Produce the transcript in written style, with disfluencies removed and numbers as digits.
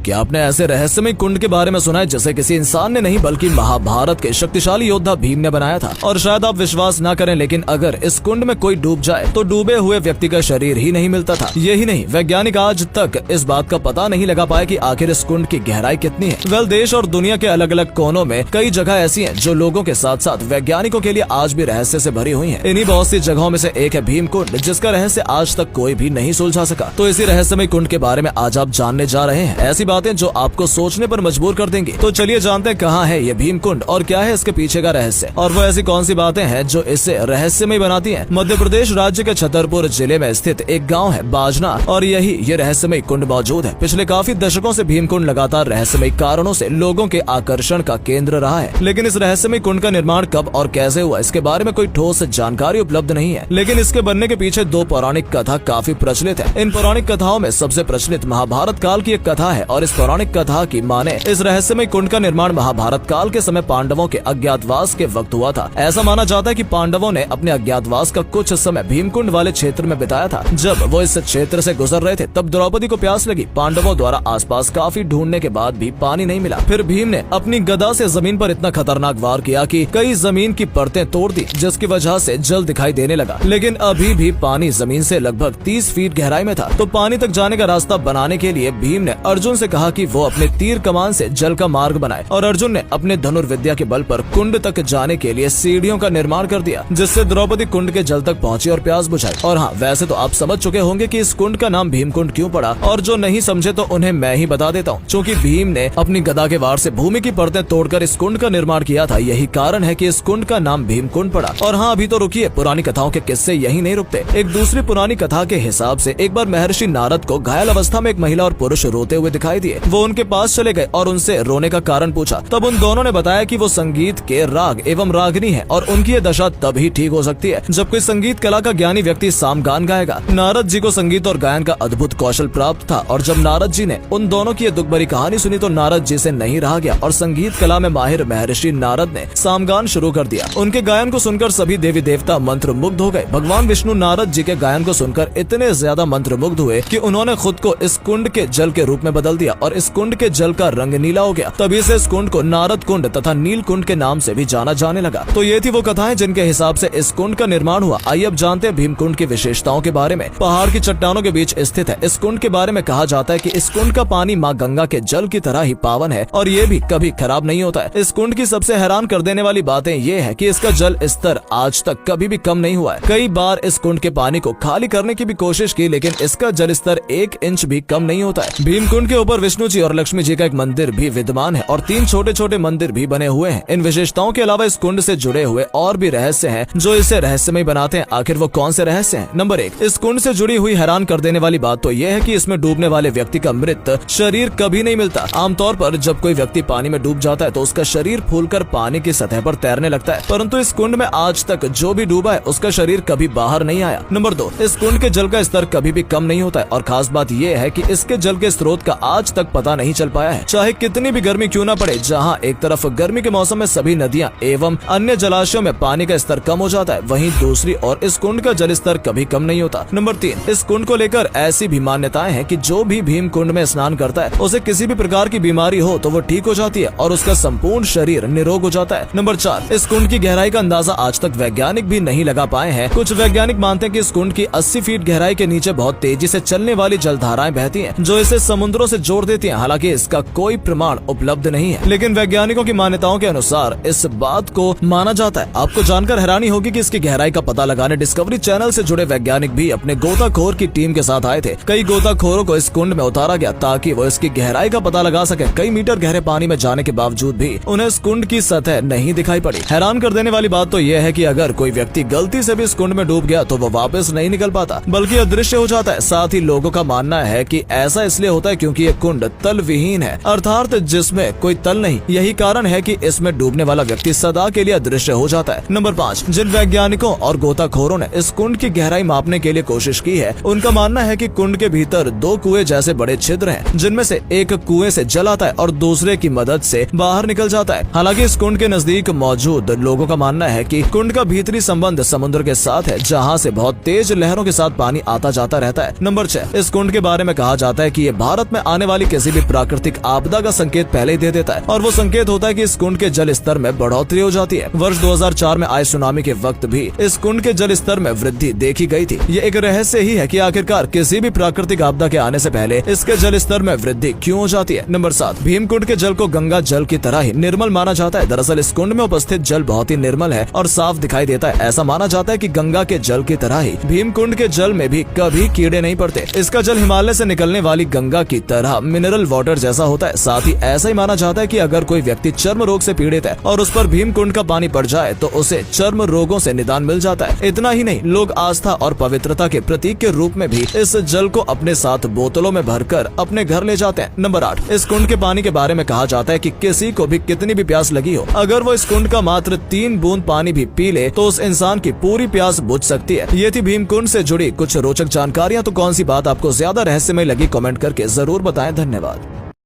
क्या आपने ऐसे रहस्यमय कुंड के बारे में सुना है जिसे किसी इंसान ने नहीं बल्कि महाभारत के शक्तिशाली योद्धा भीम ने बनाया था? और शायद आप विश्वास न करें, लेकिन अगर इस कुंड में कोई डूब जाए तो डूबे हुए व्यक्ति का शरीर ही नहीं मिलता था। यही नहीं, वैज्ञानिक आज तक इस बात का पता नहीं लगा पाए कि आखिर इस कुंड की गहराई कितनी है। देश और दुनिया के अलग अलग कोनों में कई जगह ऐसी हैं जो लोगों के साथ साथ वैज्ञानिकों के लिए आज भी रहस्य से भरी हुई हैं। इन्हीं बहुत सी जगहों में से एक है भीम कुंड, जिसका रहस्य आज तक कोई भी नहीं सुलझा सका। तो इसी रहस्यमय कुंड के बारे में आज आप जानने जा रहे हैं, ऐसी बातें जो आपको सोचने पर मजबूर कर देंगी। तो चलिए जानते हैं कहाँ है ये भीम कुंड और क्या है इसके पीछे का रहस्य, और वो ऐसी कौन सी बातें हैं जो इसे रहस्यमय बनाती हैं। मध्य प्रदेश राज्य के छतरपुर जिले में स्थित एक गाँव है बाजना, और यही ये रहस्यमय कुंड मौजूद है। पिछले काफी दशकों से भीम कुंड लगातार रहस्यमय कारणों से लोगों के आकर्षण का केंद्र रहा है। लेकिन इस रहस्यमय कुंड का निर्माण कब और कैसे हुआ, इसके बारे में कोई ठोस जानकारी उपलब्ध नहीं है। लेकिन इसके बनने के पीछे दो पौराणिक कथा काफी प्रचलित है। इन पौराणिक कथाओं में सबसे प्रचलित महाभारत काल की एक कथा है, और इस पौराणिक कथा की माने इस रहस्यमय कुंड का निर्माण महाभारत काल के समय पांडवों के अज्ञातवास के वक्त हुआ था। ऐसा माना जाता है कि पांडवों ने अपने अज्ञातवास का कुछ समय भीमकुंड वाले क्षेत्र में बिताया था। जब वो इस क्षेत्र से गुजर रहे थे तब द्रौपदी को प्यास लगी। पांडवों द्वारा आसपास काफी ढूंढने के बाद भी पानी नहीं मिला। फिर भीम ने अपनी गदा से जमीन पर इतना खतरनाक वार किया कि कई जमीन की परतें तोड़ दी, जिसकी वजह से जल दिखाई देने लगा। लेकिन अभी भी पानी जमीन से लगभग 30 फीट गहराई में था। तो पानी तक जाने का रास्ता बनाने के लिए भीम ने अर्जुन से कहा कि वो अपने तीर कमान से जल का मार्ग बनाए, और अर्जुन ने अपने धनुर्विद्या के बल पर कुंड तक जाने के लिए सीढ़ियों का निर्माण कर दिया, जिससे द्रौपदी कुंड के जल तक पहुंची और प्यास बुझाई। और हाँ, वैसे तो आप समझ चुके होंगे कि इस कुंड का नाम भीमकुंड क्यों पड़ा, और जो नहीं समझे तो उन्हें मैं ही बता देता हूँ। क्योंकि भीम ने अपनी गदा के वार से भूमि की परतें तोड़कर इस कुंड का निर्माण किया था, यही कारण है कि इस कुंड का नाम भीमकुंड पड़ा। और हाँ, अभी तो रुकिए, पुरानी कथाओं के किस्से यही नहीं रुकते। एक दूसरी पुरानी कथा के हिसाब से एक बार महर्षि नारद को घायल अवस्था में एक महिला और पुरुष रोते हुए दिखाई दिए। वो उनके पास चले गए और उनसे रोने का कारण पूछा। तब उन दोनों ने बताया कि वो संगीत के राग एवं रागिनी है, और उनकी ये दशा तभी ठीक हो सकती है जब कोई संगीत कला का ज्ञानी व्यक्ति सामगान गाएगा। नारद जी को संगीत और गायन का अद्भुत कौशल प्राप्त था, और जब नारद जी ने उन दोनों की ये दुख भरी कहानी सुनी तो नारद जी से नहीं रहा गया, और संगीत कला में माहिर महर्षि नारद ने सामगान शुरू कर दिया। उनके गायन को सुनकर सभी देवी देवता मंत्र मुग्ध हो गए। भगवान विष्णु नारद जी के गायन को सुनकर इतने ज्यादा मंत्र मुग्ध हुए कि उन्होंने खुद को इस कुंड के जल के रूप में बदल दिया, और इस कुंड के जल का रंग नीला हो गया। तभी से इस कुंड को नारद कुंड तथा नील कुंड के नाम से भी जाना जाने लगा। तो ये थी वो कथाएं जिनके हिसाब से इस कुंड का निर्माण हुआ। आइए अब जानते हैं भीमकुंड की विशेषताओं के बारे में। पहाड़ की चट्टानों के बीच स्थित है। इस कुंड के बारे में कहा जाता है कि इस कुंड का पानी माँ गंगा के जल की तरह ही पावन है, और ये भी कभी खराब नहीं होता है। इस कुंड की सबसे हैरान कर देने वाली बातें ये है कि इसका जल स्तर आज तक कभी भी कम नहीं हुआ है। कई बार इस कुंड के पानी को खाली करने की भी कोशिश की, लेकिन इसका जल स्तर 1 इंच भी कम नहीं होता है। भीमकुंड के ऊपर विष्णु जी और लक्ष्मी जी का एक मंदिर भी विद्यमान है, और 3 छोटे छोटे मंदिर भी बने हुए हैं। इन विशेषताओं के अलावा इस कुंड से जुड़े हुए और भी रहस्य हैं जो इसे रहस्यमय बनाते हैं। आखिर वो कौन से रहस्य हैं? नंबर 1, इस कुंड से जुड़ी हुई हैरान कर देने वाली बात तो ये है कि इसमें डूबने वाले व्यक्ति का मृत शरीर कभी नहीं मिलता। आमतौर पर जब कोई व्यक्ति पानी में डूब जाता है तो उसका शरीर फूलकर पानी की सतह पर तैरने लगता है, परंतु इस कुंड में आज तक जो भी डूबा है उसका शरीर कभी बाहर नहीं आया। नंबर 2, इस कुंड के जल का स्तर कभी भी कम नहीं होता है, और खास बात यह है कि इसके जल के स्रोत का आज तक पता नहीं चल पाया है। चाहे कितनी भी गर्मी क्यों न पड़े, जहाँ एक तरफ गर्मी के मौसम में सभी नदियाँ एवं अन्य जलाशयों में पानी का स्तर कम हो जाता है, वहीं दूसरी ओर इस कुंड का जल स्तर कभी कम नहीं होता। नंबर 3, इस कुंड को लेकर ऐसी भी मान्यताएं हैं कि जो भी भीम कुंड में स्नान करता है उसे किसी भी प्रकार की बीमारी हो तो वो ठीक हो जाती है, और उसका संपूर्ण शरीर निरोग हो जाता है। नंबर 4, इस कुंड की गहराई का अंदाजा आज तक वैज्ञानिक भी नहीं लगा पाए हैं। कुछ वैज्ञानिक मानते हैं कि इस कुंड की 80 फीट गहराई के नीचे बहुत तेजी से चलने वाली जलधाराएं बहती हैं, जो इसे समुद्रों से जोड़ देती हैं। हालांकि इसका कोई प्रमाण उपलब्ध नहीं है, लेकिन वैज्ञानिकों की मान्यताओं के अनुसार इस बात को माना जाता है। आपको जानकर हैरानी होगी कि इसकी गहराई का पता लगाने डिस्कवरी चैनल से जुड़े वैज्ञानिक भी अपने गोताखोर की टीम के साथ आए थे। कई गोताखोरों को इस कुंड में उतारा गया ताकि वो इसकी गहराई का पता लगा सके। कई मीटर गहरे पानी में जाने के बावजूद भी उन्हें इस कुंड की सतह नहीं दिखाई पड़ी। हैरान कर देने वाली बात तो यह है कि अगर कोई व्यक्ति गलती से भी इस कुंड में डूब गया तो वो वापस नहीं निकल पाता, बल्कि अदृश्य हो जाता है। साथ ही लोगों का मानना है कि ऐसा इसलिए होता है क्योंकि ये कुंड तल विहीन है, अर्थात जिसमें कोई तल नहीं। यही कारण है कि इसमें डूबने वाला व्यक्ति सदा के लिए अदृश्य हो जाता है। नंबर 5, जिन वैज्ञानिकों और गोताखोरों ने इस कुंड की गहराई मापने के लिए कोशिश की है, उनका मानना है कि कुंड के भीतर 2 कुएं जैसे बड़े छिद्र हैं, जिनमें से एक कुएं से जल आता है और दूसरे की मदद से बाहर निकल जाता है। हालांकि इस कुंड के नजदीक मौजूद लोगों का मानना है कि कुंड का भीतरी संबंध समुद्र के साथ है, जहां से बहुत तेज लहरों के साथ पानी आता जाता रहता है। नंबर 6, इस कुंड के बारे में कहा जाता है कि ये भारत में आने वाली किसी भी प्राकृतिक आपदा का संकेत पहले ही दे देता है, और वो संकेत होता है कि इस कुंड के जल स्तर में बढ़ोतरी हो जाती है। वर्ष 2004 में आए सुनामी के वक्त भी इस कुंड के जल स्तर में वृद्धि देखी गई थी। ये एक रहस्य ही है कि आखिरकार किसी भी प्राकृतिक आपदा के आने से पहले इसके जल स्तर में वृद्धि क्यों हो जाती है। नंबर 7, भीमकुंड के जल को गंगा जल की तरह ही निर्मल माना जाता है। दरअसल इस कुंड में उपस्थित जल बहुत ही निर्मल है और साफ दिखाई देता है। ऐसा माना जाता है कि गंगा के जल की तरह ही भीमकुंड के जल में भी कभी कीड़े नहीं पड़ते। इसका जल हिमालय से निकलने वाली गंगा की तरह मिनरल वाटर जैसा होता है। साथ ही ऐसा ही माना जाता है कि अगर कोई व्यक्ति चर्म रोग से पीड़ित है और उस पर भीमकुंड का पानी पड़ जाए तो उसे चर्म रोगों से निदान मिल जाता है। इतना ही नहीं, लोग आस्था और पवित्रता के प्रतीक के रूप में भी इस जल को अपने साथ बोतलों में भरकर अपने घर ले जाते हैं। नंबर 8, इस कुंड के पानी के बारे में कहा जाता है कि किसी को भी कितनी भी प्यास लगी हो, अगर वो इस कुंड का मात्र 3 बूंद पानी भी पी ले तो उस इंसान की पूरी प्यास बुझ सकती है। ये थी भीमकुंड से जुड़ी कुछ रोचक जानकारियां। तो कौन सी बात आपको ज्यादा रहस्यमय लगी, कमेंट करके जरूर बताएं। धन्यवाद।